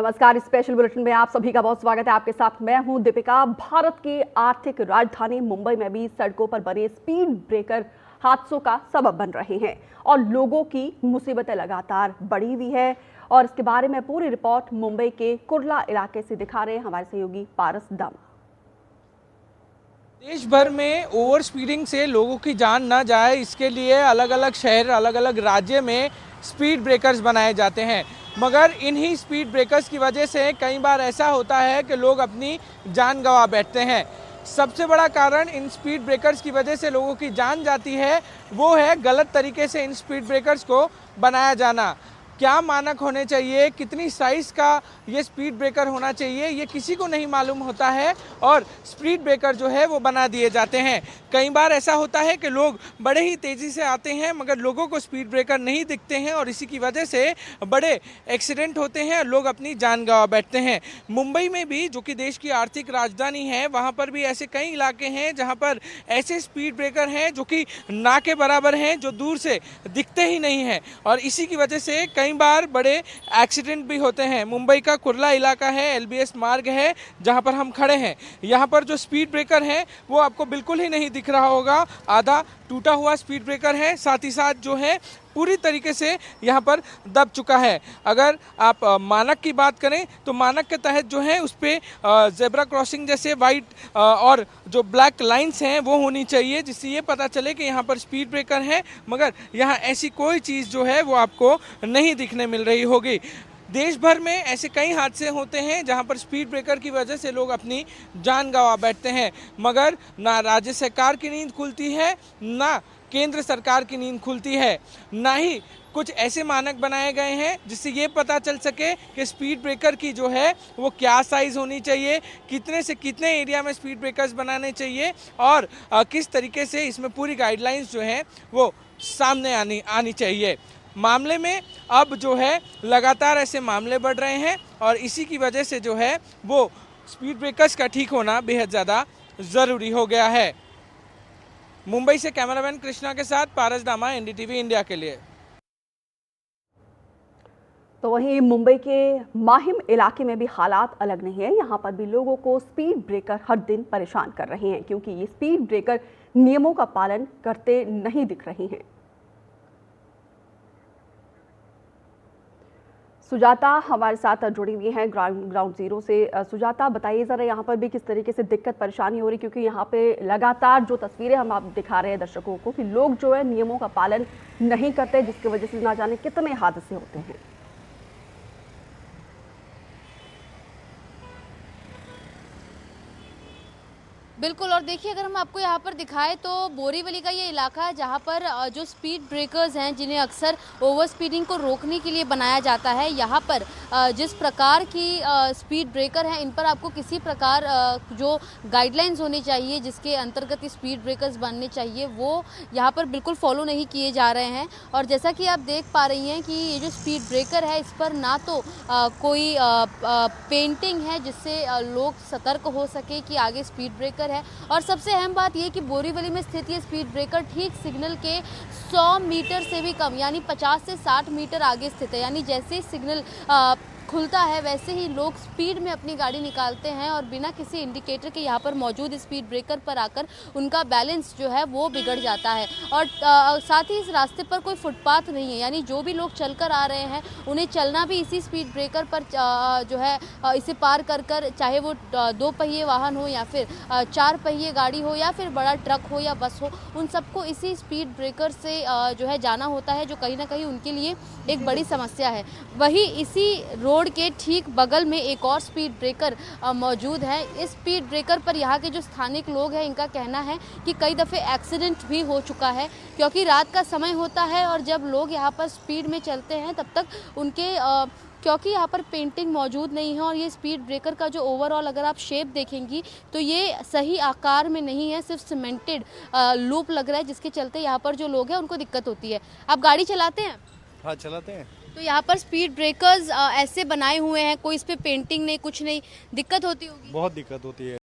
नमस्कार, special bulletin में आप सभी का बहुत स्वागत है। आपके साथ मैं हूं दीपिका। भारत की आर्थिक राजधानी मुंबई में भी सड़कों पर बने स्पीड ब्रेकर हादसों का सबब बन रहे हैं और लोगों की मुसीबतें लगातार बढ़ी हुई है। और इसके बारे में पूरी रिपोर्ट मुंबई के कुर्ला इलाके से दिखा रहे हैं हमारे सहयोगी पारस दामा। देश भर में ओवर स्पीडिंग से लोगों की जान ना जाए, इसके लिए अलग अलग शहर, अलग अलग राज्य में स्पीड ब्रेकर्स बनाए जाते हैं। मगर इन्हीं स्पीड ब्रेकर्स की वजह से कई बार ऐसा होता है कि लोग अपनी जान गंवा बैठते हैं। सबसे बड़ा कारण इन स्पीड ब्रेकर्स की वजह से लोगों की जान जाती है, वो है गलत तरीके से इन स्पीड ब्रेकर्स को बनाया जाना। क्या मानक होने चाहिए, कितनी साइज़ का ये स्पीड ब्रेकर होना चाहिए, ये किसी को नहीं मालूम होता है और स्पीड ब्रेकर जो है वो बना दिए जाते हैं। कई बार ऐसा होता है कि लोग बड़े ही तेज़ी से आते हैं मगर लोगों को स्पीड ब्रेकर नहीं दिखते हैं और इसी की वजह से बड़े एक्सीडेंट होते हैं और लोग अपनी जान गंवा बैठते हैं। मुंबई में भी, जो कि देश की आर्थिक राजधानी है, वहाँ पर भी ऐसे कई इलाके हैं जहाँ पर ऐसे स्पीड ब्रेकर हैं जो कि ना के बराबर हैं, जो दूर से दिखते ही नहीं हैं और इसी की वजह से कई बार बड़े एक्सीडेंट भी होते हैं। मुंबई का कुर्ला इलाका है, एलबीएस मार्ग है जहां पर हम खड़े हैं। यहां पर जो स्पीड ब्रेकर है वो आपको बिल्कुल ही नहीं दिख रहा होगा, आधा टूटा हुआ स्पीड ब्रेकर है, साथ ही साथ जो है पूरी तरीके से यहाँ पर दब चुका है। अगर आप मानक की बात करें तो मानक के तहत जो है उस पर जेब्रा क्रॉसिंग जैसे वाइट और जो ब्लैक लाइंस हैं वो होनी चाहिए, जिससे ये पता चले कि यहाँ पर स्पीड ब्रेकर है। मगर यहाँ ऐसी कोई चीज़ जो है वो आपको नहीं दिखने मिल रही होगी। देश भर में ऐसे कई हादसे होते हैं जहां पर स्पीड ब्रेकर की वजह से लोग अपनी जान गंवा बैठते हैं, मगर ना राज्य सरकार की नींद खुलती है, ना केंद्र सरकार की नींद खुलती है, ना ही कुछ ऐसे मानक बनाए गए हैं जिससे ये पता चल सके कि स्पीड ब्रेकर की जो है वो क्या साइज़ होनी चाहिए, कितने से कितने एरिया में स्पीड ब्रेकर्स बनाने चाहिए और किस तरीके से इसमें पूरी गाइडलाइंस जो हैं वो सामने आनी चाहिए। मामले में अब जो है लगातार ऐसे मामले बढ़ रहे हैं और इसी की वजह से जो है वो स्पीड ब्रेकर्स का ठीक होना बेहद ज़्यादा ज़रूरी हो गया है। मुंबई से कैमरामैन कृष्णा के साथ पारस दामा, एनडीटीवी इंडिया के लिए। तो वहीं मुंबई के माहिम इलाके में भी हालात अलग नहीं है। यहाँ पर भी लोगों को स्पीड ब्रेकर हर दिन परेशान कर रहे हैं क्योंकि ये स्पीड ब्रेकर नियमों का पालन करते नहीं दिख रहे हैं। सुजाता हमारे साथ जुड़ी हुई हैं ग्राउंड जीरो से। सुजाता, बताइए ज़रा यहाँ पर भी किस तरीके से दिक्कत परेशानी हो रही, क्योंकि यहाँ पे लगातार जो तस्वीरें हम आप दिखा रहे हैं दर्शकों को कि लोग जो है नियमों का पालन नहीं करते, जिसकी वजह से ना जाने कितने हादसे होते हैं। बिल्कुल, और देखिए अगर हम आपको यहाँ पर दिखाएं तो बोरीवली का ये इलाका है जहाँ पर जो स्पीड ब्रेकर्स हैं जिन्हें अक्सर ओवर स्पीडिंग को रोकने के लिए बनाया जाता है, यहाँ पर जिस प्रकार की स्पीड ब्रेकर हैं इन पर आपको किसी प्रकार जो गाइडलाइंस होनी चाहिए जिसके अंतर्गत स्पीड ब्रेकर्स बनने चाहिए वो यहाँ पर बिल्कुल फॉलो नहीं किए जा रहे हैं। और जैसा कि आप देख पा रही हैं कि ये जो स्पीड ब्रेकर है इस पर ना तो कोई पेंटिंग है जिससे लोग सतर्क हो सके कि आगे स्पीड ब्रेकर है। और सबसे अहम बात यह कि बोरीवली में स्थित ये स्पीड ब्रेकर ठीक सिग्नल के 100 मीटर से भी कम यानी 50 से 60 मीटर आगे स्थित है। यानी जैसे ही सिग्नल खुलता है वैसे ही लोग स्पीड में अपनी गाड़ी निकालते हैं और बिना किसी इंडिकेटर के यहाँ पर मौजूद स्पीड ब्रेकर पर आकर उनका बैलेंस जो है वो बिगड़ जाता है। और साथ ही इस रास्ते पर कोई फुटपाथ नहीं है, यानी जो भी लोग चलकर आ रहे हैं उन्हें चलना भी इसी स्पीड ब्रेकर पर जो है इसे पार कर कर, चाहे वो 2 पहिए वाहन हो या फिर 4 पहिए गाड़ी हो या फिर बड़ा ट्रक हो या बस हो, उन सबको इसी स्पीड ब्रेकर से जो है जाना होता है, जो कहीं ना कहीं उनके लिए एक बड़ी समस्या है। वही इसी रोड के ठीक बगल में एक और स्पीड ब्रेकर मौजूद है। इस स्पीड ब्रेकर पर यहाँ के जो स्थानिक लोग हैं इनका कहना है कि कई दफ़े एक्सीडेंट भी हो चुका है, क्योंकि रात का समय होता है और जब लोग यहाँ पर स्पीड में चलते हैं तब तक उनके क्योंकि यहाँ पर पेंटिंग मौजूद नहीं है और ये स्पीड ब्रेकर का जो ओवरऑल अगर आप शेप देखेंगी तो ये सही आकार में नहीं है, सिर्फ सीमेंटेड लूप लग रहा है, जिसके चलते यहाँ पर जो लोग हैं उनको दिक्कत होती है। आप गाड़ी चलाते हैं? हाँ, चलाते हैं। तो यहाँ पर स्पीड ब्रेकर्स ऐसे बनाए हुए हैं, कोई इस पे पेंटिंग नहीं, कुछ नहीं, दिक्कत होती होगी? बहुत दिक्कत होती है।